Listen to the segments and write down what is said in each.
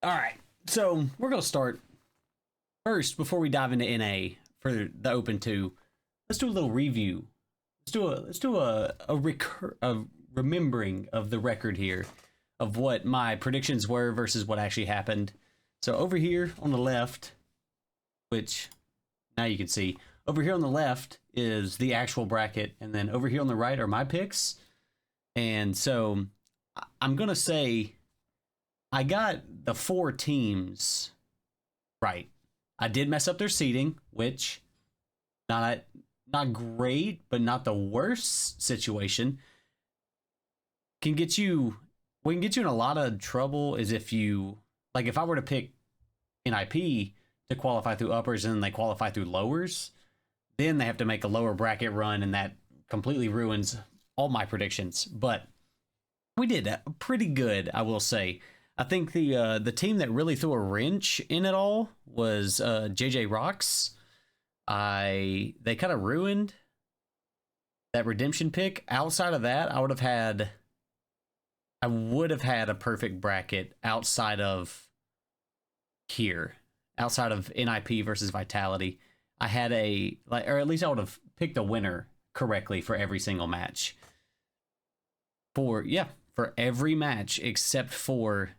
All right. So we're going to start first before we dive into NA for the Open 2. Let's do a little review. Let's do a remembering of the record here of what my predictions were versus what actually happened. So over here on the left, which now you can see, over here on the left is the actual bracket, and then over here on the right are my picks. And so I'm going to say I got the 4 teams right. I did mess up their seeding, which not great, but not the worst situation. We can get you in a lot of trouble is if you, like if I were to pick NIP to qualify through uppers and then they qualify through lowers, then they have to make a lower bracket run, and that completely ruins all my predictions. But we did pretty good, I will say. I think the team that really threw a wrench in it all was JJ Rocks. They kind of ruined that redemption pick. Outside of that, I would have had a perfect bracket outside of here, outside of NIP versus Vitality. I had or at least I would have picked a winner correctly for every single match. For every match except for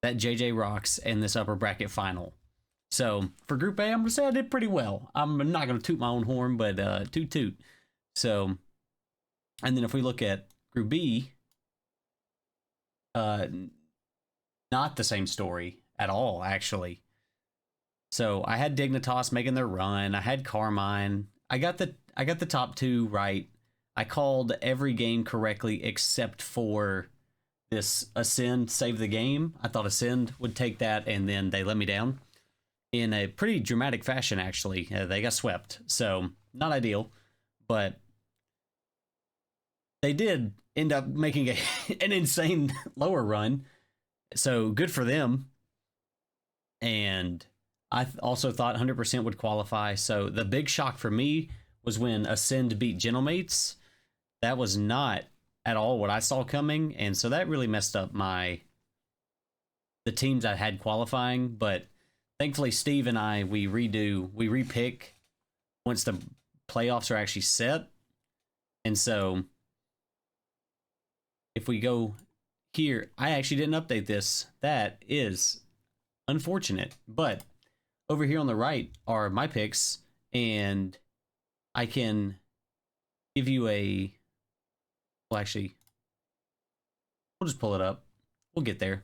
that JJ Rocks and this upper bracket final. So for Group A, I'm going to say I did pretty well. I'm not going to toot my own horn, but toot. So, and then if we look at Group B, not the same story at all, actually. So I had Dignitas making their run. I had Carmine. I got the top 2 right. I called every game correctly except for this Ascend save the game. I thought Ascend would take that, and then they let me down in a pretty dramatic fashion, actually. They got swept, so not ideal, but they did end up making an insane lower run, so good for them. And I also thought 100% would qualify, so the big shock for me was when Ascend beat Gentlemates. That was not at all what I saw coming, and so that really messed up the teams I had qualifying. But thankfully, Steve and I, we repick once the playoffs are actually set. And so if we go here, I actually didn't update this. That is unfortunate. But over here on the right are my picks, and I can give you well, actually, we'll just pull it up. We'll get there.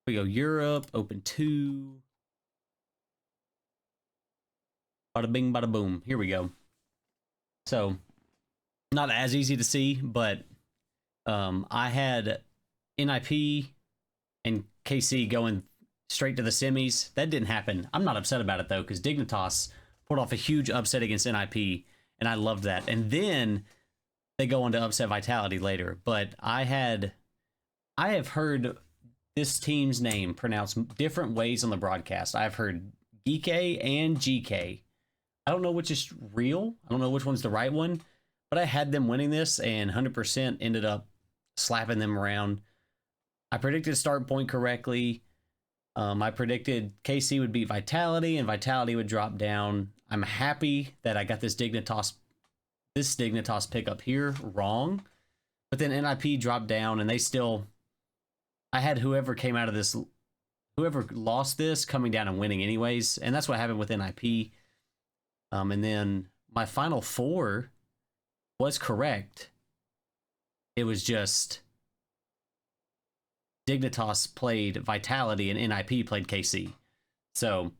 We go Europe, Open 2. Bada bing, bada boom. Here we go. So, not as easy to see, but I had NIP and KC going straight to the semis. That didn't happen. I'm not upset about it, though, because Dignitas pulled off a huge upset against NIP, and I loved that. And then they go on to upset Vitality later. But I have heard this team's name pronounced different ways on the broadcast. I've heard GK and GK. I don't know which is real. I don't know which one's the right one, but I had them winning this, and 100% ended up slapping them around. I predicted start point correctly. I predicted KC would beat Vitality, and Vitality would drop down. I'm happy that I got this Dignitas pick up here wrong, but then NIP dropped down, and I had whoever lost this coming down and winning anyways, and that's what happened with NIP. And then my final 4 was correct. It was just Dignitas played Vitality and NIP played KC. So,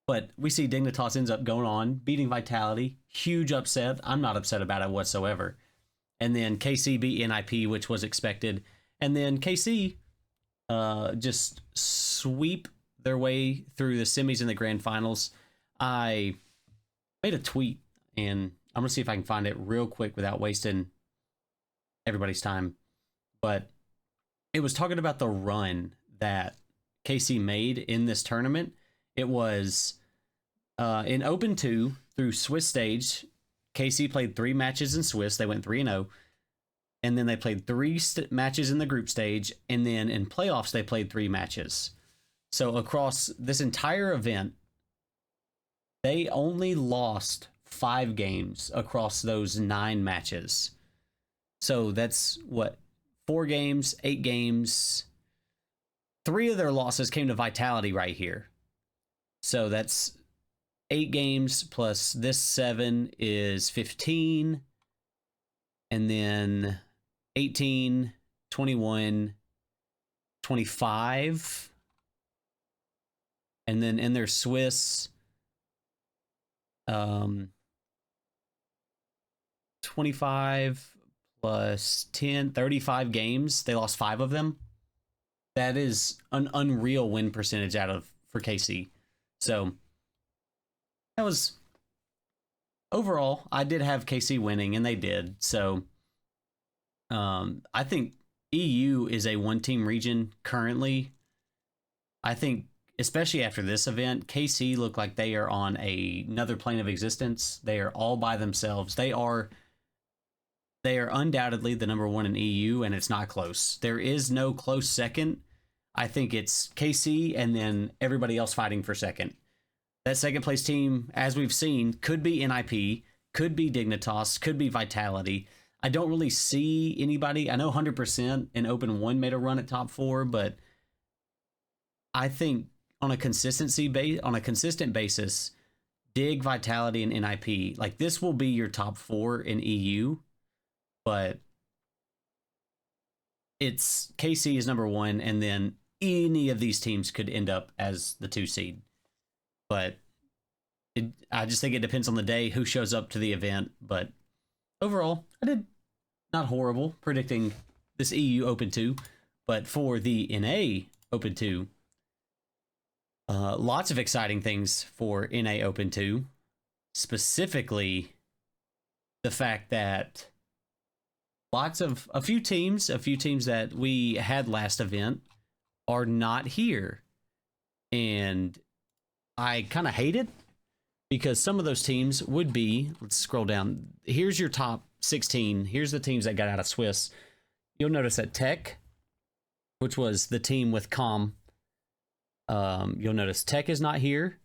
but we see Dignitas ends up going on, beating Vitality. Huge upset. I'm not upset about it whatsoever. And then KC beat NIP, which was expected. And then KC just sweep their way through the semis and the grand finals. I made a tweet, and I'm going to see if I can find it real quick without wasting everybody's time. But it was talking about the run that KC made in this tournament. It was in Open 2 through Swiss stage. KC played 3 matches in Swiss. They went 3-0. and then they played three matches in the group stage, and then in playoffs they played 3 matches. So across this entire event, they only lost 5 games across those 9 matches. So that's what, 4 games, 8 games. 3 of their losses came to Vitality right here. So that's 8 games plus this 7 is 15. And then 18, 21, 25. And then in their Swiss, 25 plus 10, 35 games. They lost 5 of them. That is an unreal win percentage for KC. So that was overall, I did have KC winning, and they did. So I think EU is a 1-team region currently. I think, especially after this event, KC look like they are on another plane of existence. They are all by themselves. They are undoubtedly the number 1 in EU, and it's not close. There is no close second. I think it's KC and then everybody else fighting for second. That second place team, as we've seen, could be NIP, could be Dignitas, could be Vitality. I don't really see anybody. I know 100% in Open 1 made a run at top 4, but I think on a consistent basis, Dig, Vitality, and NIP, like this will be your top 4 in EU, but it's KC is number 1, and then any of these teams could end up as the 2 seed. But I just think it depends on the day, who shows up to the event. But overall, I did not horrible predicting this EU Open 2. But for the NA Open 2, lots of exciting things for NA Open 2. Specifically, the fact that a few teams that we had last event are not here. And I kind of hate it, because some of those teams would be, let's scroll down. Here's your top 16. Here's the teams that got out of Swiss. You'll notice that Tech, which was the team with Com, you'll notice Tech is not here.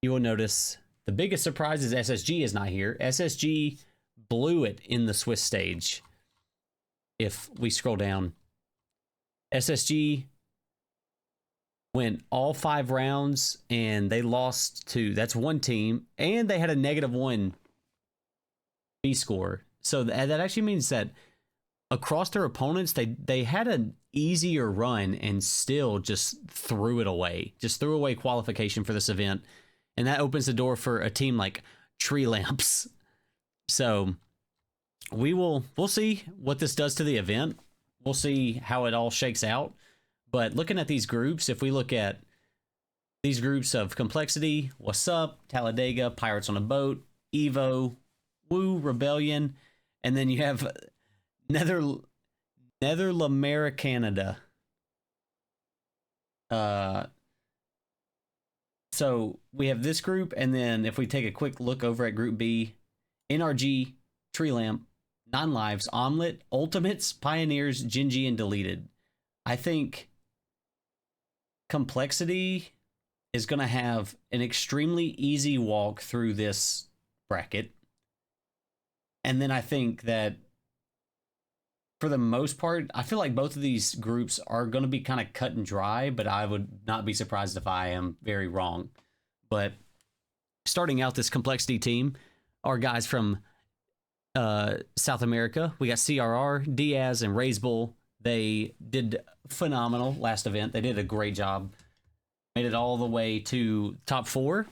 You will notice the biggest surprise is SSG is not here. SSG blew it in the Swiss stage. If we scroll down, SSG went all 5 rounds, and they lost to, that's one team, and they had a -1 B score. So that actually means that across their opponents, they had an easier run and still just threw it away. Just threw away qualification for this event. And that opens the door for a team like Tree Lamps. So we'll see what this does to the event. We'll see how it all shakes out. But looking at these groups, if we look at these groups of Complexity, What's Up, Talladega, Pirates on a Boat, Evo, Woo, Rebellion, and then you have Netherlamerica Canada. So we have this group, and then if we take a quick look over at Group B, NRG, Tree Lamp, Non Lives, Omelet, Ultimates, Pioneers, Gingy, and Deleted. I think Complexity is going to have an extremely easy walk through this bracket. And then I think that for the most part, I feel like both of these groups are going to be kind of cut and dry, but I would not be surprised if I am very wrong. But starting out this Complexity team are guys from South America. We got CRR, Diaz, and Raise Bull. They did phenomenal last event. They did a great job. Made it all the way to top 4.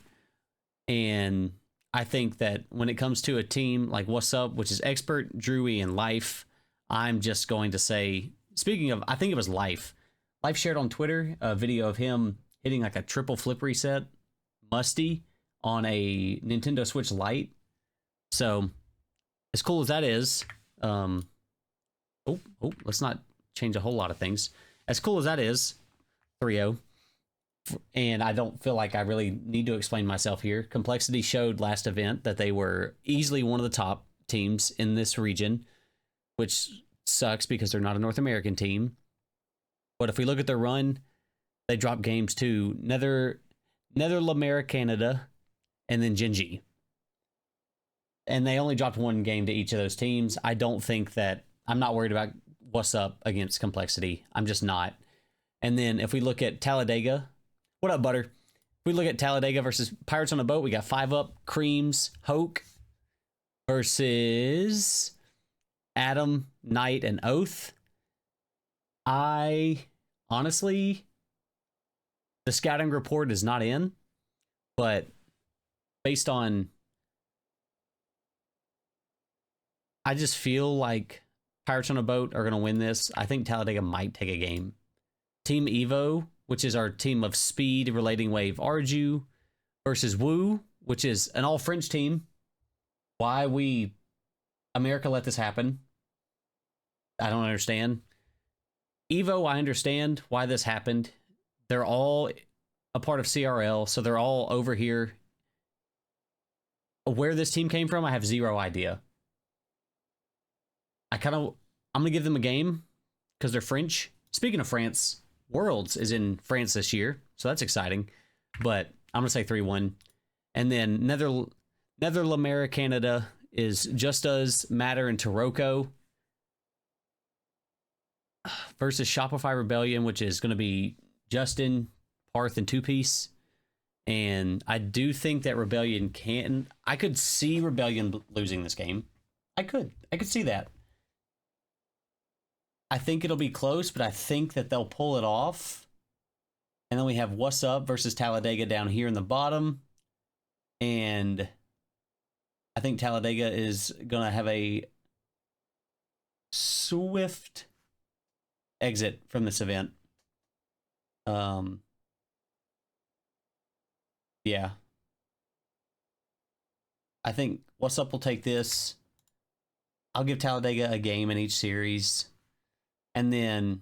And I think that when it comes to a team like What's Up, which is Expert, Drewy, and Life, I'm just going to say, speaking of, I think it was Life. Life shared on Twitter a video of him hitting like a triple flip reset, Musty, on a Nintendo Switch Lite. So, as cool as that is, let's not change a whole lot of things. As cool as that is, 3-0, and I don't feel like I really need to explain myself here. Complexity showed last event that they were easily one of the top teams in this region, which sucks because they're not a North American team. But if we look at their run, they dropped games to Netherlands, Canada, and then Genji. And they only dropped one game to each of those teams. I don't think that... I'm not worried about what's up against Complexity. I'm just not. And then if we look at Talladega... What up, Butter? If we look at Talladega versus Pirates on a Boat, we got 5-up, Creams, Hoke versus Adam, Knight, and Oath. Honestly, the scouting report is not in, but based on... I just feel like Pirates on a Boat are going to win this. I think Talladega might take a game. Team Evo, which is our team of Speed, Relating Wave, Arju, versus Woo, which is an all-French team. Why America let this happen, I don't understand. Evo, I understand why this happened. They're all a part of CRL, so they're all over here. Where this team came from, I have zero idea. I'm going to give them a game because they're French. Speaking of France, Worlds is in France this year, so that's exciting. But I'm going to say 3-1. And then Netherlands, Canada is Just Does, Matter, and Taroko versus Shopify Rebellion, which is going to be Justin, Parth, and Two Piece. And I do think that Rebellion can... I could see Rebellion losing this game. I could see that. I think it'll be close, but I think that they'll pull it off. And then we have What's Up versus Talladega down here in the bottom. And I think Talladega is going to have a swift exit from this event. Yeah. I think What's Up will take this. I'll give Talladega a game in each series. And then,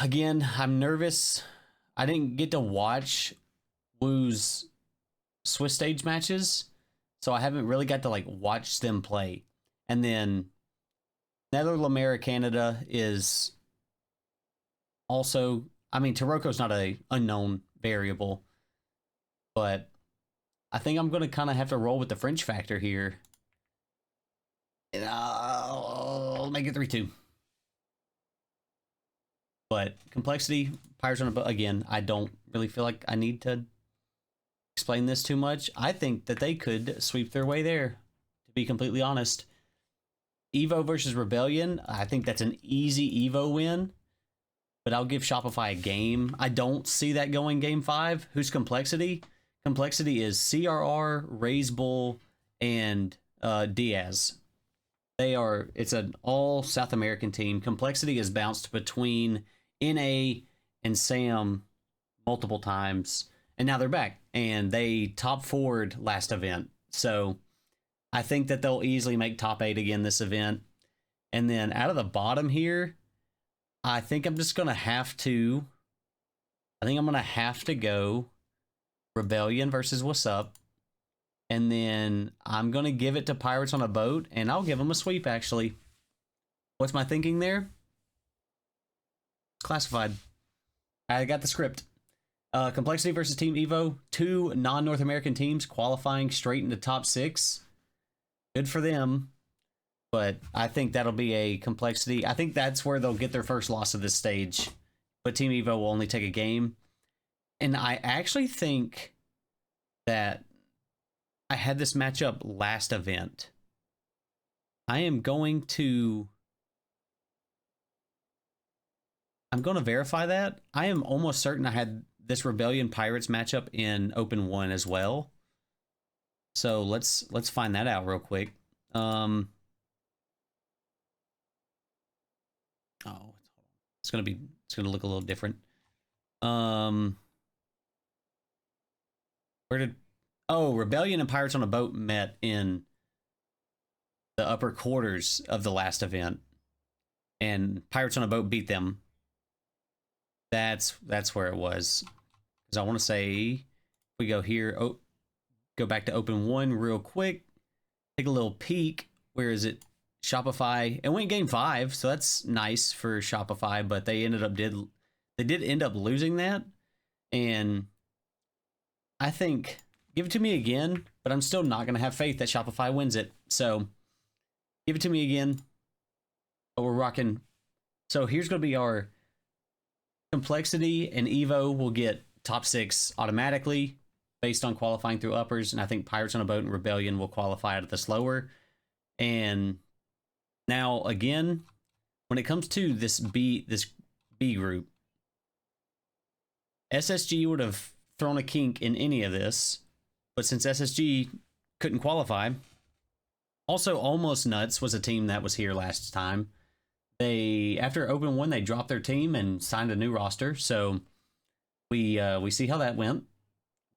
again, I'm nervous. I didn't get to watch Woo's Swiss stage matches, so I haven't really got to like watch them play. And then Netherlands, Canada is also... I mean, Taroko's not a unknown variable, but I think I'm going to kind of have to roll with the French factor here. And I'll make it 3-2. But Complexity, Pirates on a Boat, again, I don't really feel like I need to explain this too much. I think that they could sweep their way there, to be completely honest. Evo versus Rebellion, I think that's an easy Evo win. But I'll give Shopify a game. I don't see that going game 5. Who's Complexity? Complexity is CRR, Raise Bull, and Diaz. It's an all South American team. Complexity has bounced between NA and Sam multiple times, and now they're back. And they top 4'd last event. So I think that they'll easily make top 8 again this event. And then out of the bottom here, I think I'm just going to have to... I think I'm going to have to go Rebellion versus What's Up. And then I'm going to give it to Pirates on a Boat, and I'll give them a sweep, actually. What's my thinking there? Classified. I got the script. Complexity versus Team Evo. 2 non-North American teams qualifying straight into top 6. Good for them. But I think that'll be a Complexity. I think that's where they'll get their first loss of this stage. But Team Evo will only take a game. And I actually think that I had this matchup last event. I am going to... I'm going to verify that. I am almost certain I had this Rebellion Pirates matchup in Open 1 as well. So let's find that out real quick. It's gonna look a little different. Rebellion and Pirates on a Boat met in the upper quarters of the last event, and Pirates on a Boat beat them. That's where it was. Because I want to say, we go here. Go back to Open 1 real quick. Take a little peek. Where is it? Shopify, it went game 5, so that's nice for Shopify, but they did end up losing that. And I think give it to me again, but I'm still not going to have faith that Shopify wins it. So give it to me again. But we're rocking. So here's going to be our Complexity, and Evo will get top 6 automatically based on qualifying through uppers. And I think Pirates on a Boat and Rebellion will qualify out of the slower. And now again, when it comes to this B group, SSG would have thrown a kink in any of this, but since SSG couldn't qualify, also Almost Nuts was a team that was here last time. They, after Open 1, they dropped their team and signed a new roster, so we see how that went.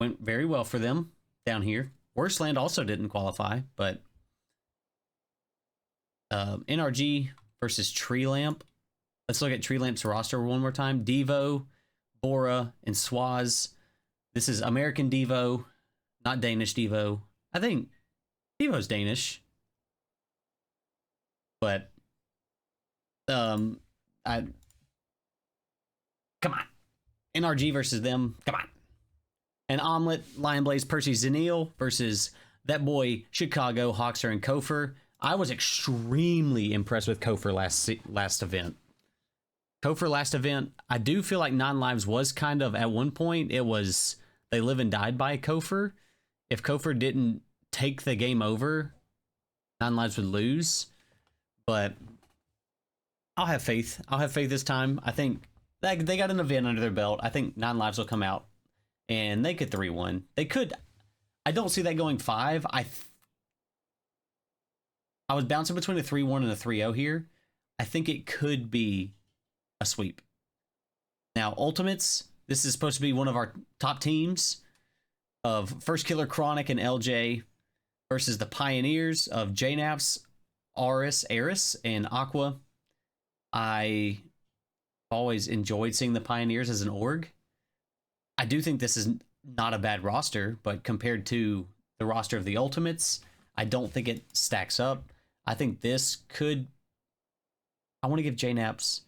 Went very well for them down here. Worstland also didn't qualify, but NRG versus Tree Lamp. Let's look at Tree Lamp's roster one more time. Devo, Bora, and Swaz. This is American Devo, not Danish Devo. I think Devo's Danish, but come on, NRG versus them, come on. And Omelet, Lion Blaze, Percy Zenil versus that boy Chicago, Hawkster, and Kofer. I was extremely impressed with Kofer last event. Kofer last event, I do feel like 9 Lives was kind of, at one point, it was they live and died by Kofer. If Kofer didn't take the game over, 9 Lives would lose. But I'll have faith. I'll have faith this time. I think they got an event under their belt. I think 9 Lives will come out and they could 3-1. They could. I don't see that going 5. I was bouncing between a 3-1 and a 3-0 here. I think it could be a sweep. Now, Ultimates, this is supposed to be one of our top teams of First Killer, Chronic, and LJ versus the Pioneers of JNAPS, Aris, and Aqua. I always enjoyed seeing the Pioneers as an org. I do think this is not a bad roster, but compared to the roster of the Ultimates, I don't think it stacks up. I think this could... I want to give JNAPS...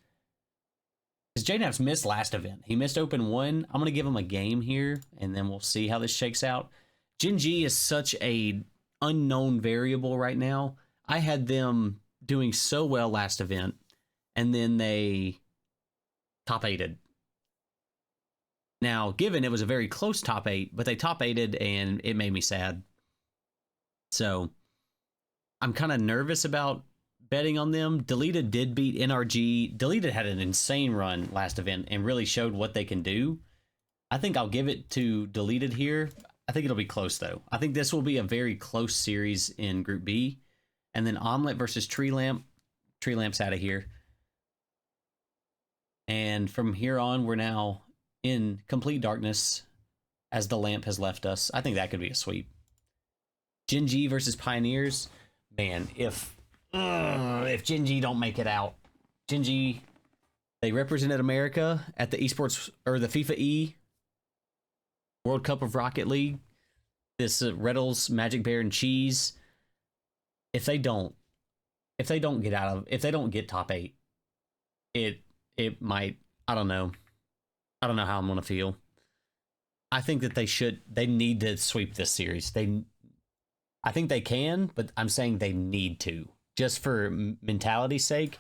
Because JNAPS missed last event. He missed Open 1. I'm going to give him a game here, and then we'll see how this shakes out. Gen G is such a unknown variable right now. I had them doing so well last event, and then they top 8'd. Now, given it was a very close top 8, but they top 8'd, and it made me sad. So, I'm kind of nervous about betting on them. Deleted did beat NRG. Deleted had an insane run last event and really showed what they can do. I think I'll give it to Deleted here. I think it'll be close, though. I think this will be a very close series in Group B. And then Omelet versus Tree Lamp. Tree Lamp's out of here. And from here on, we're now in complete darkness as the lamp has left us. I think that could be a sweep. Gen G versus Pioneers. Man, if Gen G don't make it out. Gen G, they represented America at the esports, or the FIFA E World Cup of Rocket League. This Reddles, Magic Bear, and Cheese. If they don't get top 8, it might, I don't know how I'm gonna feel. I think that they need to sweep this series. I think they can, but I'm saying they need to, just for mentality's sake.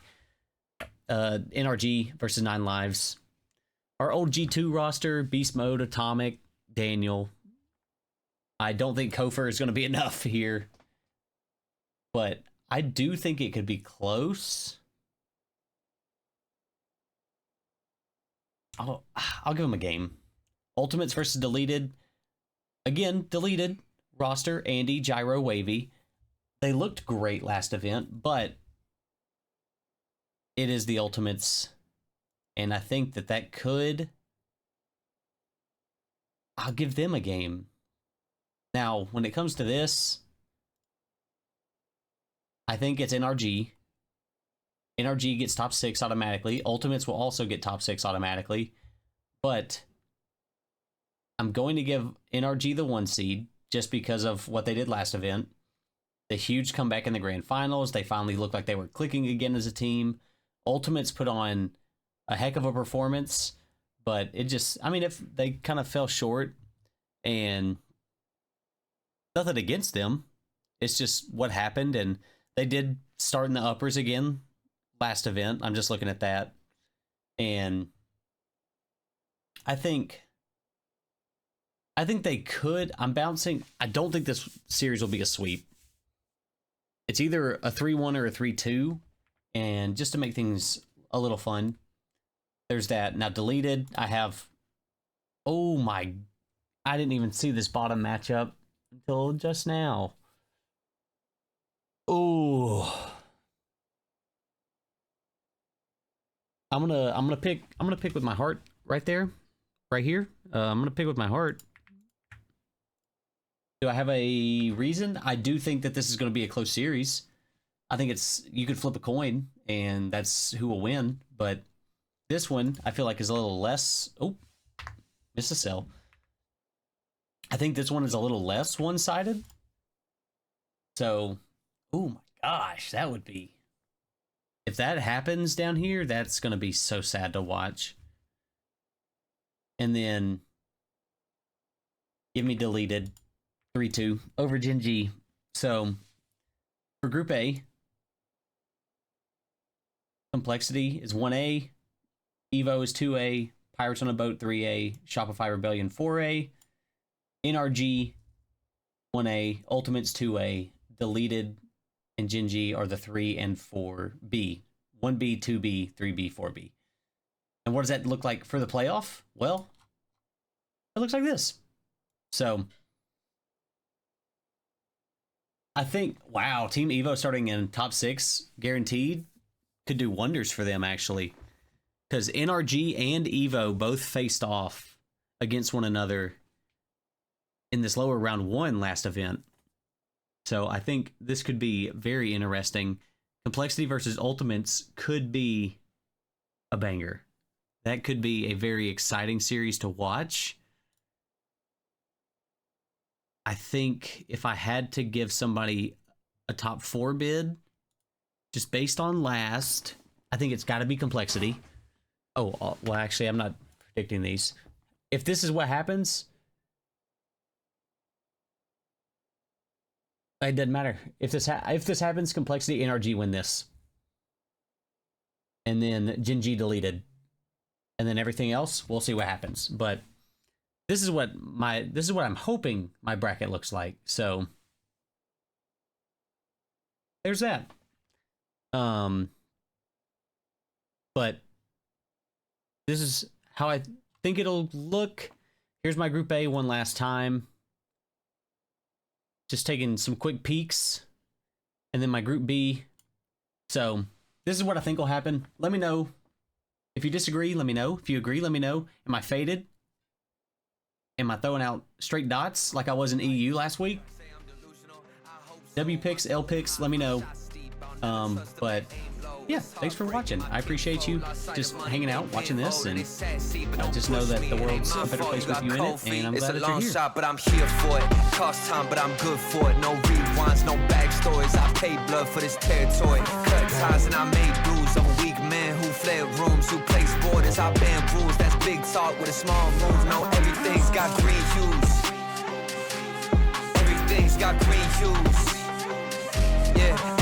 NRG versus 9 Lives. Our old G2 roster, Beast Mode, Atomic, Daniel. I don't think Kofer is going to be enough here, but I do think it could be close. I'll give them a game. Ultimates versus Deleted. Again, Deleted roster, Andy, Gyro, Wavy. They looked great last event, but it is the Ultimates, and I think that could... I'll give them a game. Now, when it comes to this, I think it's NRG. NRG gets top 6 automatically. Ultimates will also get top 6 automatically. But I'm going to give NRG the 1 seed just because of what they did last event. the huge comeback in the grand finals. They finally looked like they were clicking again as a team. Ultimates put on a heck of a performance, but it just, I mean, if they kind of fell short, and nothing against them. It's just what happened, and they did start in the uppers again last event. I'm just looking at that, and I think they could. I'm bouncing. I don't think this series will be a sweep. It's either a 3-1 or a 3-2, and just to make things a little fun, there's that. Now deleted, I have, oh my, I didn't even see this bottom matchup until just now. Oh, I'm gonna pick with my heart right there, right here. I'm gonna pick with my heart. Do I have a reason? I do think that this is going to be a close series. I think you could flip a coin and that's who will win. But this one, I feel like is a little less. Oh, missed a cell. I think this one is a little less one-sided. So, oh my gosh, that would be. If that happens down here, that's going to be so sad to watch. And then, give me deleted. 3-2 over Gen G. So for Group A, Complexity is 1A, Evo is 2A, Pirates on a Boat 3A, Shopify Rebellion 4A, NRG 1A, Ultimates 2A, Deleted, and Gen G are the 3 and 4B. 1B, 2B, 3B, 4B. And what does that look like for the playoff? Well, it looks like this. So I think, wow, Team Evo starting in top 6, guaranteed, could do wonders for them, actually. Because NRG and Evo both faced off against one another in this lower round 1 last event. So I think this could be very interesting. Complexity versus Ultimates could be a banger. That could be a very exciting series to watch. I think if I had to give somebody a top 4 bid, just based on last, I think it's got to be Complexity. Oh, well, actually, I'm not predicting these. If this is what happens, it doesn't matter. If this happens, Complexity, NRG win this. And then Gen G deleted. And then everything else, we'll see what happens. But this is what I'm hoping my bracket looks like. So there's that. But this is how I think it'll look. Here's my Group A one last time. Just taking some quick peeks. And then my Group B. So this is what I think will happen. Let me know. If you disagree, let me know. If you agree, let me know. Am I faded? Am I throwing out straight dots like I was in EU last week? W picks, L picks, let me know. But yeah, thanks for watching. I appreciate you just hanging out, watching this, and just know that the world's a better place with you in it, and I'm glad that you're here. Shot, but I'm here for it. Cost time, but I'm good for it. No rewinds, no backstories. I paid blood for this territory. Cut ties and I made dues. I'm a weak man who fled rooms, who placed borders. I banned rules. That's big talk with a small move. No, everything's got green hues. Everything's got green hues. Yeah.